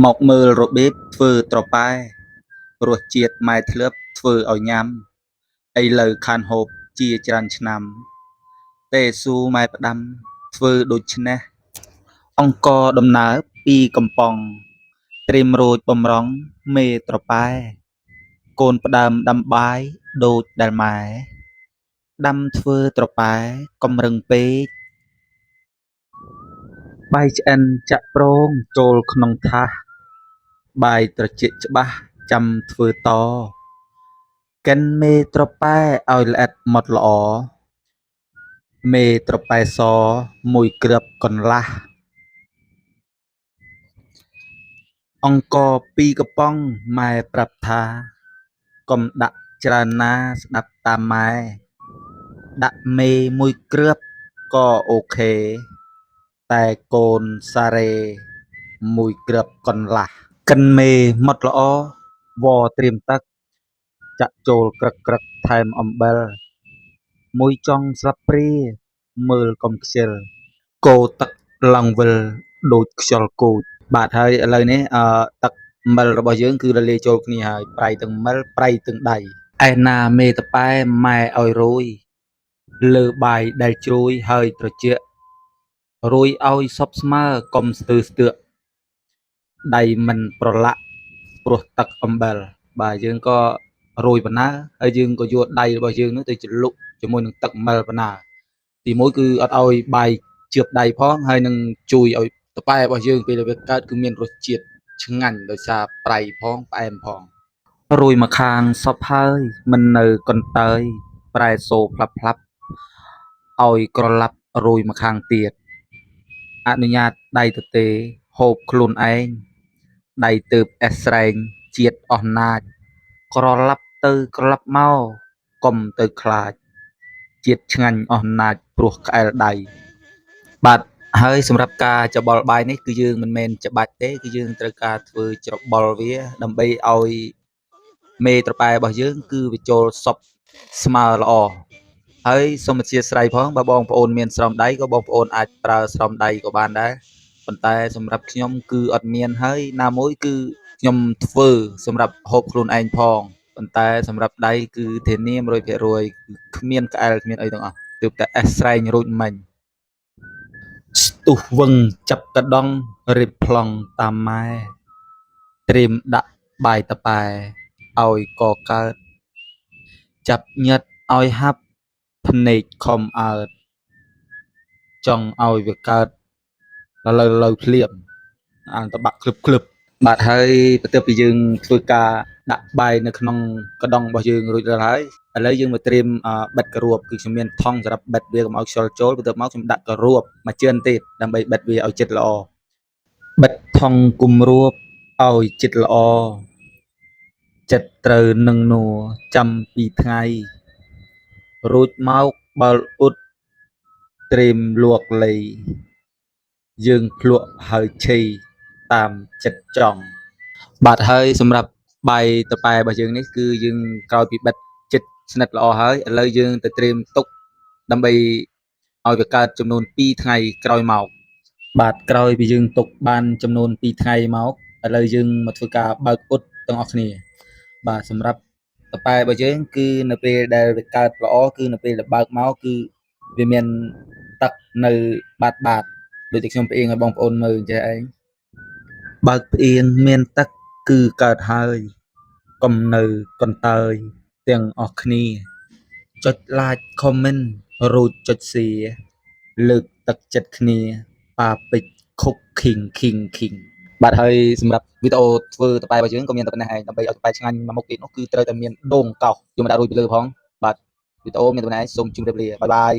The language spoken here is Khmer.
មកមើលរបៀបធ្វើត្រប៉ែរសជាតិម៉ែធ្លាប់ធ្វើឲ្យញ៉ាំឥឡូវខានហូបជាច្រើនឆ្នាំតែស៊ូម៉ែផ្ដាំធ្វើដូច្នេះអង្ករដំណើបពីកំប៉ុងត្រៀមរួចបំរុងមេត្រប៉ែកូនផ្ដើមដាំបាយដូចដែលម៉ែដាំធ្វើត្រប៉ែកុំរឹងពេកបាយឆ្អិនចាក់ប្រងចូលក្នុងថាសបាយត្រជាក់ច្បាស់ចាំធ្វើតកិនមេត្រប៉ែឲ្យល្អិតម៉ត់ល្អមេត្រប៉ែសមួយគ្រាប់កន្លះអង្ករពីរកំប៉ុងម៉ែប្រាប់ថាកុំដាក់ច្រើនណាស្ដាប់តាមម៉ែដាក់មេមួយគ្រាប់ក៏អូខេតែកូនសារ៉េមួយគ្រាប់កន្លះកិនមេម៉ត់ល្អវត្រៀមទឹកចាក់ចូលក្រឹកៗថែមអំបិលមួយចុងស្លាបព្រាមើលកុំខ្ជិលកូរទឹកឡើងវិលដូចខ្យល់គោចបាទហើយឥឡូវនេះទឹកអំបិលរបស់យើងគឺរលាយចូលគ្នាហើយប្រៃទាំងអំបិលប្រៃទាំងដៃឯណាមេតប៉ែម៉ែឲ្យរួយលើបាយដែលជ្រួយហើយត្រជាក់រួយឲ្យសព្វស្មើកុំស្ទើរស្ទើកដៃមិនប្រឡាក់ព្រោះទឹកអំបិលបាទយើងក៏រួយបណ្ណាហើយយើងក៏យកដៃរបស់យើងនោះទៅជ្រលក់ជាមួយនឹងទឹកអំបិលបណ្ណាទីមួយគឺអត់ឲ្យបាយជឿបដៃផងហើយនឹងជួយឲ្យតប៉ែរបស់យើងពេលវាកើតគឺមានរសជាតិឆ្ងាញ់ដោយសារប្រៃផងផ្អែមផងរួយមកខាងសពហើយមិននៅកន្តើយប្រែសូរផ្លាប់ផ្លាប់ឲ្យក្រឡាប់រួយមកខាងទៀតអនុញ្ញាតដៃទទេហូបខ្លួនឯងដៃទើបអេះស្រែងជាតិអស់ណាចក្រឡាប់ទៅក្រឡាប់មកកុំទៅខ្លាចជាតិឆ្ងាញ់អស់ណាចព្រោះក្អែលដៃបាទហើយសម្រាប់ការច្របល់បាយនេះគឺយើងមិនមែនច្បាច់ទេគឺយើងត្រូវការធ្វើច្របល់វាដើម្បីឲ្យមេត្រប៉ែរបស់យើងគឺវាចូលសព្វស្មើល្អហើយសូមអធិស្ឋានផងបើបងប្អូនមានស្រោមដៃក៏បងប្អូនអាចប្រើស្រោមដៃក៏បានដែរប៉ុន្តែសម្រាប់ខ្ញុំគឺអត់មានហើយណាមួយគឺខ្ញុំធ្វើសម្រាប់ហូបខ្លួនឯងផងប៉ុន្តែសម្រាប់ដៃគឺធានា 100% គ្មានក្អែលគ្មានអីទាំងអស់ទើបតែអេះស្រែងរួចមិញស្ទុះវឹងចាប់កដង់រៀបប្លង់តាមម៉ែត្រៀមដាក់បាយតប៉ែឲ្យកកើតចាប់ញិតឲ្យហាប់ភ្នែកខំអើតចង់ឲ្យវាកើតលើភ្លាមអានតបាក់ក្លឹបបាទហើយបន្ទាប់ពីយើងធ្វើការដាក់បាយនៅក្នុងកដុងរបស់យើងរួចរាល់ហើយឥឡូវយើងមកត្រៀមបិទគ្រួបគឺខ្ញុំមានថង់សម្រាប់បិទវាកុំឲ្យខ្យល់ចូលបន្ទាប់មកខ្ញុំដាក់គ្រួបមួយជើងទៀតដើម្បីបិទវាឲ្យជិតល្អបិទថង់គម្រួបឲ្យជិតល្អចិត្តត្រូវនឹងនួរចាំពីថ្ងៃរួចមកបើលអ៊ុតត្រៀមលួកលៃយើងភ្លក់ហើយឆីតាមចិត្តចង់បាទហើយសម្រាប់បាយតប៉ែរបស់យើងនេះគឺយើងក្រោយពីបិទចិត្តស្និទ្ធល្អហើយឥឡូវយើងទៅត្រៀមទុកដើម្បីឲ្យវាកើតចំនួន2ថ្ងៃក្រោយមកបាទក្រោយពីយើងទុកបានចំនួន2ថ្ងៃមកឥឡូវយើងមកធ្វើការបើកអ៊ុតទាំងអស់គ្នាបាទសម្រាប់តប៉ែរបស់យើងគឺនៅពេលដែលវាកើតល្អគឺនៅពេលដែលបើកមកគឺវាមានទឹកនៅបាតដូចតែខ្ញុំផ្អៀងឲ្យបងប្អូនមើលអញ្ចឹងឯងបើកផ្អៀងមានទឹកគឺកើតហើយកុំនៅកន្តើយទាំងអស់គ្នាចុច like comment រួចចុច share លើកទឹកចិត្តគ្នាប៉ាពេជ្រ cooking king បាទហើយសម្រាប់វីដេអូធ្វើតប៉ែរបស់យើងក៏មានតែប៉ុណ្ណេះឯងដើម្បីឲ្យតប៉ែឆ្ងាញ់មួយមុខទៀតនោះគឺត្រូវតែមានដូងកោសយកមកដាក់រួចពីលើផងបាទវីដេអូមានតែប៉ុណ្ណេះឯងសូមជម្រាបលាបាយបាយ